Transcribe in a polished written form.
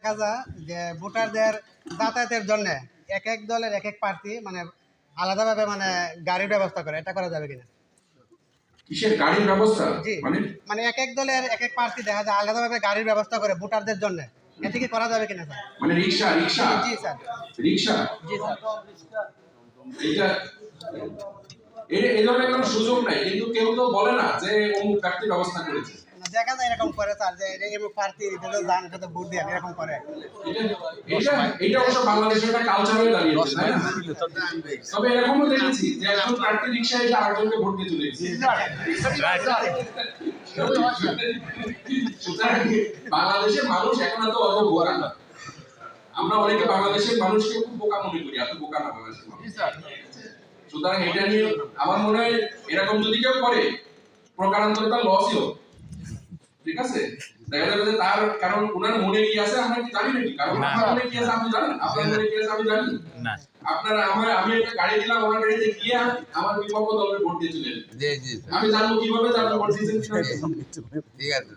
দেখা যায় যে ভোটারদের যাতায়াতের জন্য এক এক দলের এক এক প্রার্থী মানে আলাদাভাবে মানে গাড়ির ব্যবস্থা করে, এটা করা যাবে কিনা? কিসের গাড়ির ব্যবস্থা? জি, মানে এক এক দলের এক এক প্রার্থী দেখা যায় আলাদাভাবে গাড়ির ব্যবস্থা করে ভোটারদের জন্য, এটা কি করা যাবে কিনা স্যার? মানে রিক্সা রিক্সা জি স্যার। রিক্সা জি স্যার। এটা এই ধরনের কোনো সুযোগ নাই, কিন্তু কেউ তো বলে না যে অমুক প্রার্থী ব্যবস্থা করেছে। দেখা যায় এরকম করে স্যার, যে এমন প্রার্থী দান করতে ভোট দিয়ে এরকম করে। এটা অবশ্য বাংলাদেশের একটা কালচার হয়ে দাঁড়িয়েছে, তাই না? তবে এরকমও দেখেছি যে একজন প্রার্থী রিক্সায় এসে আরেকজনকে ভোট দিয়ে চলে গেছে। সুতরাং বাংলাদেশের মানুষ এখন এত অত বোকা না। আমরা অনেকে বাংলাদেশের মানুষকে খুব বোকা মনে করি, এত বোকা না বাংলাদেশের মানুষ। সুতরাং এটা নিয়ে আমার মনে হয় এরকম যদি কেউ করে প্রকারান্তরে তার লসই হবে। ঠিক আছে, দেখা যাবে যে তার, কারণ ওনার মনে কি আছে আমরা কি জানি নাকি? কারণ আপনার মনে কি আছে আপনি জানেন, আপনার মনে কি আছে আমি জানি না। আপনারা আমি একটা গাড়ি দিলাম, আমার গাড়িতে গিয়ে আমার বিপক্ষ দলের ভোট দিয়ে চলে এলেন, আমি জানবো কিভাবে যে আপনি ভোট দিয়েছেন? ঠিক আছে।